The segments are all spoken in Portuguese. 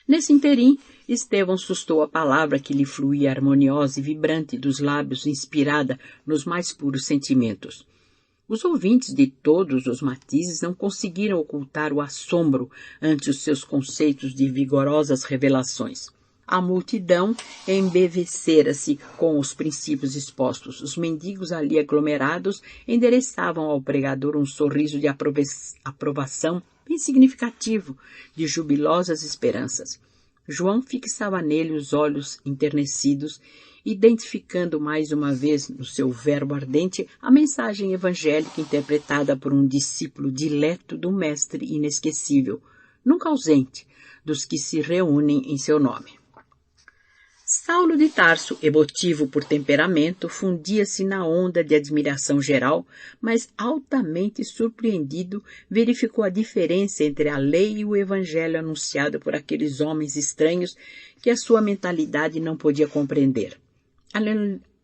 Nesse interim, Estevão sustou a palavra que lhe fluía harmoniosa e vibrante dos lábios, inspirada nos mais puros sentimentos. Os ouvintes de todos os matizes não conseguiram ocultar o assombro ante os seus conceitos de vigorosas revelações. A multidão embevecera-se com os princípios expostos. Os mendigos ali aglomerados endereçavam ao pregador um sorriso de aprovação bem significativo de jubilosas esperanças. João fixava nele os olhos enternecidos, identificando mais uma vez no seu verbo ardente a mensagem evangélica interpretada por um discípulo dileto do mestre inesquecível, nunca ausente dos que se reúnem em seu nome. Saulo de Tarso, emotivo por temperamento, fundia-se na onda de admiração geral, mas altamente surpreendido, verificou a diferença entre a lei e o evangelho anunciado por aqueles homens estranhos que a sua mentalidade não podia compreender.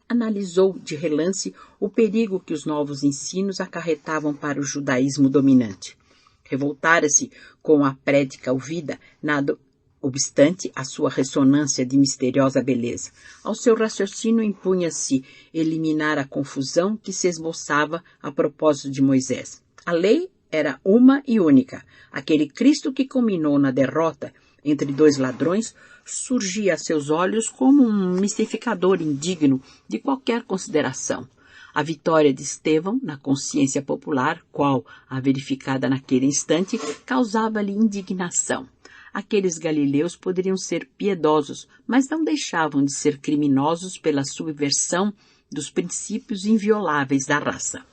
Analisou de relance o perigo que os novos ensinos acarretavam para o judaísmo dominante. Revoltara-se com a prédica ouvida, nada obstante a sua ressonância de misteriosa beleza. Ao seu raciocínio impunha-se eliminar a confusão que se esboçava a propósito de Moisés. A lei era uma e única. Aquele Cristo que culminou na derrota entre dois ladrões surgia a seus olhos como um mistificador indigno de qualquer consideração. A vitória de Estevão, na consciência popular, qual a verificada naquele instante, causava-lhe indignação. Aqueles galileus poderiam ser piedosos, mas não deixavam de ser criminosos pela subversão dos princípios invioláveis da raça.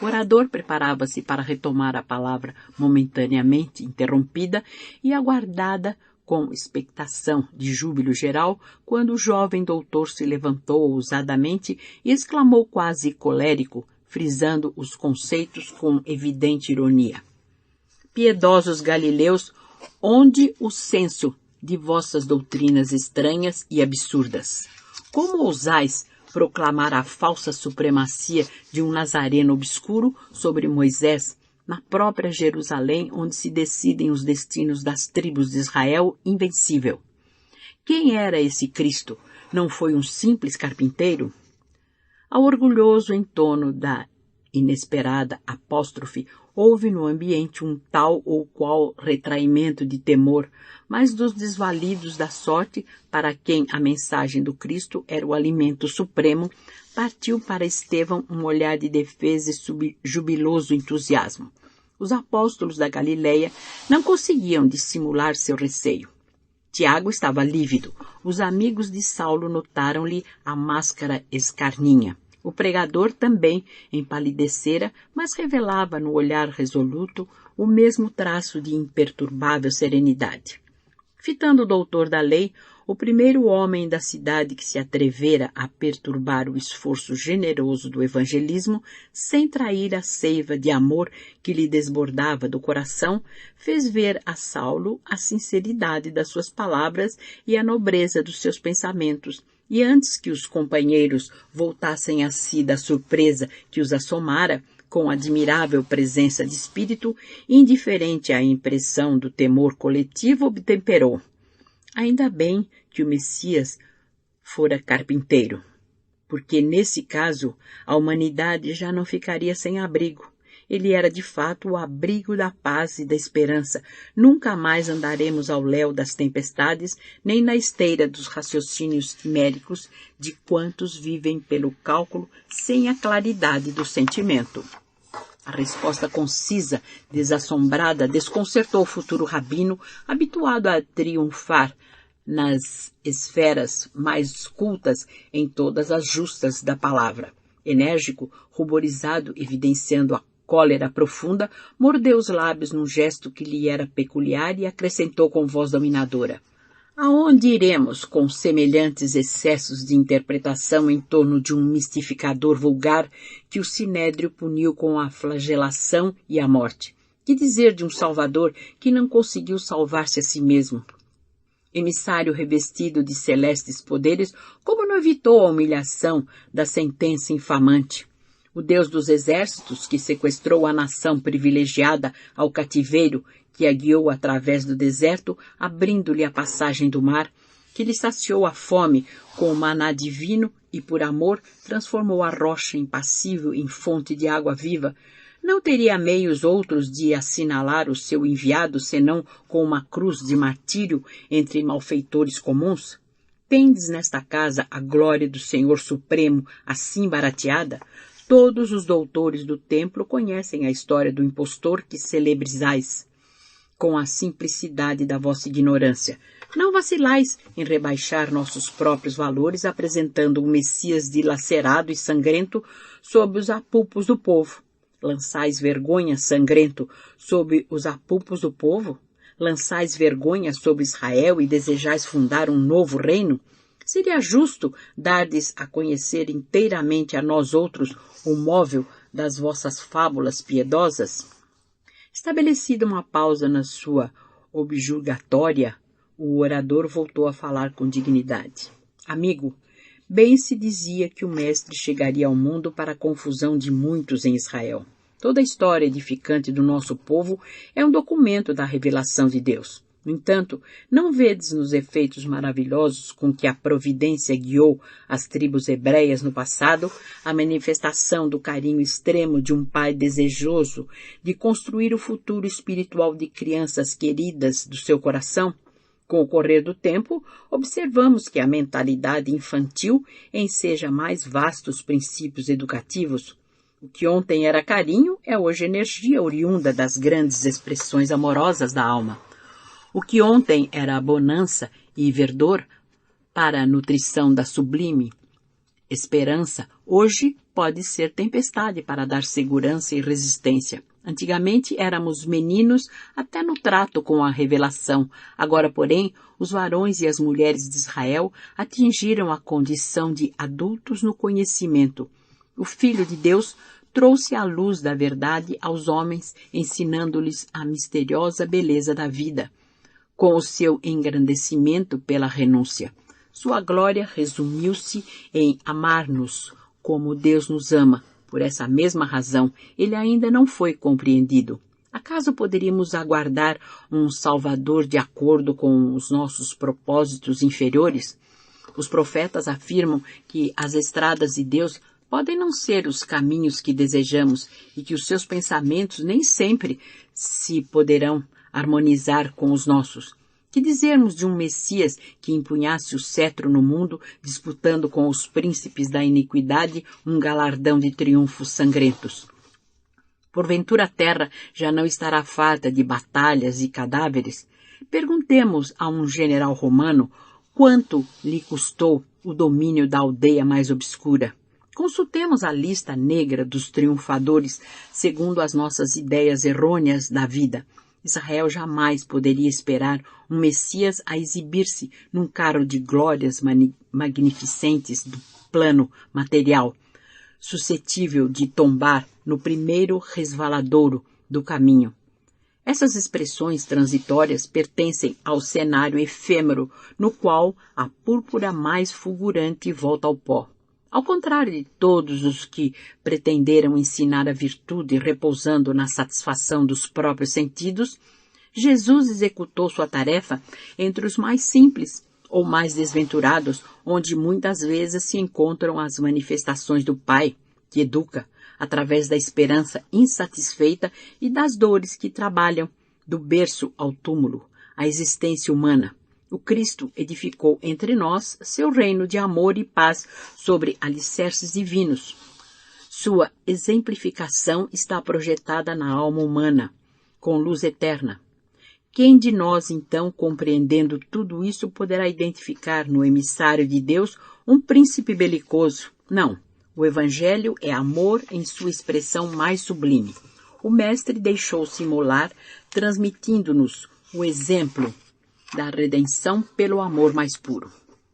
O orador preparava-se para retomar a palavra momentaneamente interrompida e aguardada com expectação de júbilo geral, quando o jovem doutor se levantou ousadamente e exclamou quase colérico, frisando os conceitos com evidente ironia. Piedosos galileus, onde o senso de vossas doutrinas estranhas e absurdas? Como ousais proclamar a falsa supremacia de um nazareno obscuro sobre Moisés, na própria Jerusalém, onde se decidem os destinos das tribos de Israel invencível? Quem era esse Cristo? Não foi um simples carpinteiro? Ao orgulhoso entono da inesperada apóstrofe, houve no ambiente um tal ou qual retraimento de temor, mas dos desvalidos da sorte, para quem a mensagem do Cristo era o alimento supremo, partiu para Estevão um olhar de defesa e jubiloso entusiasmo. Os apóstolos da Galileia não conseguiam dissimular seu receio. Tiago estava lívido. Os amigos de Saulo notaram-lhe a máscara escarninha. O pregador também empalidecera, mas revelava no olhar resoluto o mesmo traço de imperturbável serenidade. Fitando o doutor da lei, o primeiro homem da cidade que se atrevera a perturbar o esforço generoso do evangelismo, sem trair a seiva de amor que lhe desbordava do coração, fez ver a Saulo a sinceridade das suas palavras e a nobreza dos seus pensamentos, e antes que os companheiros voltassem a si da surpresa que os assomara, com admirável presença de espírito, indiferente à impressão do temor coletivo, obtemperou: ainda bem que o Messias fora carpinteiro, porque nesse caso a humanidade já não ficaria sem abrigo. Ele era de fato o abrigo da paz e da esperança. Nunca mais andaremos ao léu das tempestades, nem na esteira dos raciocínios quiméricos de quantos vivem pelo cálculo sem a claridade do sentimento. A resposta concisa, desassombrada, desconcertou o futuro rabino, habituado a triunfar nas esferas mais cultas em todas as justas da palavra. Enérgico, ruborizado, evidenciando a cólera profunda, mordeu os lábios num gesto que lhe era peculiar e acrescentou com voz dominadora: aonde iremos com semelhantes excessos de interpretação em torno de um mistificador vulgar que o Sinédrio puniu com a flagelação e a morte? Que dizer de um Salvador que não conseguiu salvar-se a si mesmo? Emissário revestido de celestes poderes, como não evitou a humilhação da sentença infamante? O Deus dos exércitos, que sequestrou a nação privilegiada ao cativeiro, que a guiou através do deserto, abrindo-lhe a passagem do mar, que lhe saciou a fome com o maná divino e, por amor, transformou a rocha impassível em fonte de água viva, não teria meios outros de assinalar o seu enviado, senão com uma cruz de martírio entre malfeitores comuns? Tendes nesta casa a glória do Senhor Supremo assim barateada? Todos os doutores do templo conhecem a história do impostor que celebrizais com a simplicidade da vossa ignorância. Não vacilais em rebaixar nossos próprios valores, apresentando um Messias dilacerado e sangrento sob os apupos do povo. Lançais vergonha, sangrento, sob os apupos do povo? Lançais vergonha sobre Israel e desejais fundar um novo reino? Seria justo dardes a conhecer inteiramente a nós outros o móvel das vossas fábulas piedosas? Estabelecida uma pausa na sua objurgatória, o orador voltou a falar com dignidade. Amigo, bem se dizia que o Mestre chegaria ao mundo para a confusão de muitos em Israel. Toda a história edificante do nosso povo é um documento da revelação de Deus. No entanto, não vedes nos efeitos maravilhosos com que a providência guiou as tribos hebreias no passado a manifestação do carinho extremo de um pai desejoso de construir o futuro espiritual de crianças queridas do seu coração? Com o correr do tempo, observamos que a mentalidade infantil enseja mais vastos princípios educativos. O que ontem era carinho é hoje energia oriunda das grandes expressões amorosas da alma. O que ontem era bonança e verdor para a nutrição da sublime esperança, hoje pode ser tempestade para dar segurança e resistência. Antigamente éramos meninos até no trato com a revelação. Agora, porém, os varões e as mulheres de Israel atingiram a condição de adultos no conhecimento. O Filho de Deus trouxe a luz da verdade aos homens, ensinando-lhes a misteriosa beleza da vida, com o seu engrandecimento pela renúncia. Sua glória resumiu-se em amar-nos como Deus nos ama. Por essa mesma razão, ele ainda não foi compreendido. Acaso poderíamos aguardar um Salvador de acordo com os nossos propósitos inferiores? Os profetas afirmam que as estradas de Deus podem não ser os caminhos que desejamos e que os seus pensamentos nem sempre se poderão harmonizar com os nossos. Que dizermos de um Messias que empunhasse o cetro no mundo, disputando com os príncipes da iniquidade um galardão de triunfos sangrentos? Porventura a terra já não estará farta de batalhas e cadáveres? Perguntemos a um general romano quanto lhe custou o domínio da aldeia mais obscura. Consultemos a lista negra dos triunfadores segundo as nossas ideias errôneas da vida. Israel jamais poderia esperar um Messias a exibir-se num carro de glórias magnificentes do plano material, suscetível de tombar no primeiro resvaladouro do caminho. Essas expressões transitórias pertencem ao cenário efêmero no qual a púrpura mais fulgurante volta ao pó. Ao contrário de todos os que pretenderam ensinar a virtude repousando na satisfação dos próprios sentidos, Jesus executou sua tarefa entre os mais simples ou mais desventurados, onde muitas vezes se encontram as manifestações do Pai, que educa, através da esperança insatisfeita e das dores que trabalham, do berço ao túmulo, a existência humana. O Cristo edificou entre nós seu reino de amor e paz sobre alicerces divinos. Sua exemplificação está projetada na alma humana, com luz eterna. Quem de nós, então, compreendendo tudo isso, poderá identificar no emissário de Deus um príncipe belicoso? Não. O Evangelho é amor em sua expressão mais sublime. O Mestre deixou-se imolar, transmitindo-nos o exemplo da redenção pelo amor mais puro.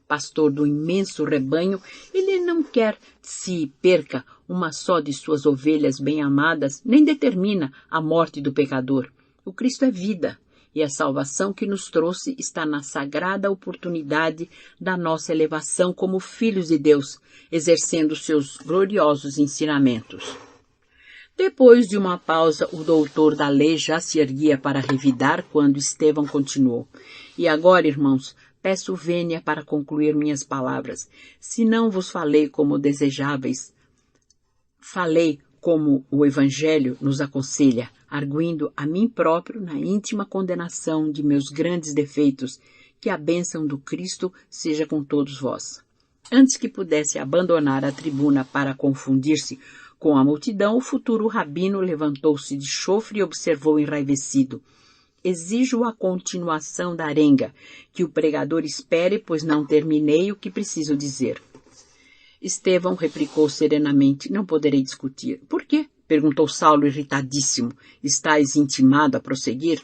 Pastor do imenso rebanho, ele não quer se perca uma só de suas ovelhas bem-amadas, nem determina a morte do pecador. O Cristo é vida, e a salvação que nos trouxe está na sagrada oportunidade da nossa elevação como filhos de Deus, exercendo seus gloriosos ensinamentos. Depois de uma pausa, o doutor da lei já se erguia para revidar quando Estevão continuou. E agora, irmãos, peço vênia para concluir minhas palavras. Se não vos falei como desejáveis, falei como o Evangelho nos aconselha, arguindo a mim próprio na íntima condenação de meus grandes defeitos, que a bênção do Cristo seja com todos vós. Antes que pudesse abandonar a tribuna para confundir-se com a multidão, o futuro rabino levantou-se de chofre e observou enraivecido. Exijo a continuação da arenga, que o pregador espere, pois não terminei o que preciso dizer. Estevão replicou serenamente, não poderei discutir. Por quê? Perguntou Saulo irritadíssimo. Estais intimado a prosseguir?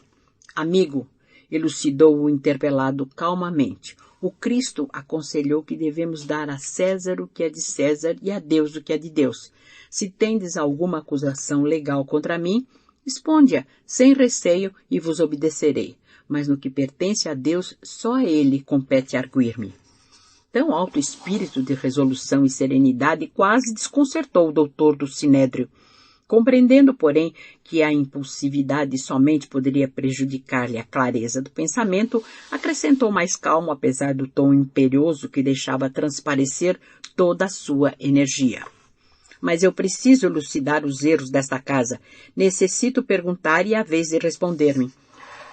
Amigo, elucidou o interpelado calmamente. O Cristo aconselhou que devemos dar a César o que é de César e a Deus o que é de Deus. Se tendes alguma acusação legal contra mim, exponde-a sem receio e vos obedecerei. Mas no que pertence a Deus, só a Ele compete arguir-me. Tão alto espírito de resolução e serenidade quase desconcertou o doutor do Sinédrio. Compreendendo, porém, que a impulsividade somente poderia prejudicar-lhe a clareza do pensamento, acrescentou mais calmo, apesar do tom imperioso que deixava transparecer toda a sua energia. Mas eu preciso elucidar os erros desta casa. Necessito perguntar e é a vez de responder-me.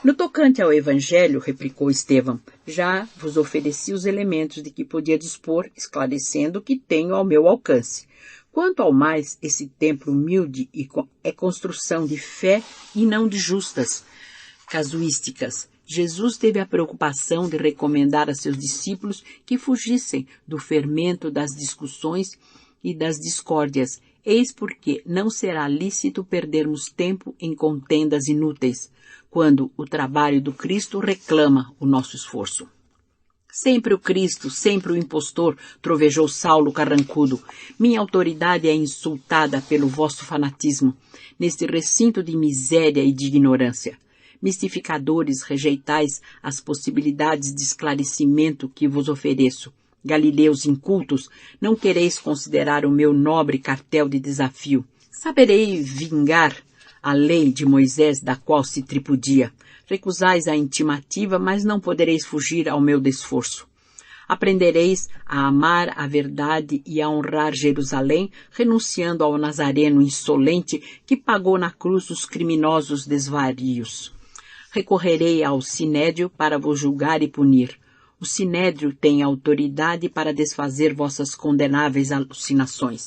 No tocante ao Evangelho, replicou Estevão, já vos ofereci os elementos de que podia dispor, esclarecendo o que tenho ao meu alcance. Quanto ao mais, esse templo humilde é construção de fé e não de justas casuísticas. Jesus teve a preocupação de recomendar a seus discípulos que fugissem do fermento das discussões e das discórdias. Eis porque não será lícito perdermos tempo em contendas inúteis, quando o trabalho do Cristo reclama o nosso esforço. Sempre o Cristo, sempre o impostor, trovejou Saulo carrancudo. Minha autoridade é insultada pelo vosso fanatismo, neste recinto de miséria e de ignorância. Mistificadores, rejeitais as possibilidades de esclarecimento que vos ofereço. Galileus incultos, não quereis considerar o meu nobre cartel de desafio. Saberei vingar a lei de Moisés, da qual se tripudia. Recusais a intimativa, mas não podereis fugir ao meu desforço. Aprendereis a amar a verdade e a honrar Jerusalém, renunciando ao Nazareno insolente que pagou na cruz os criminosos desvarios. Recorrerei ao Sinédrio para vos julgar e punir. O Sinédrio tem autoridade para desfazer vossas condenáveis alucinações.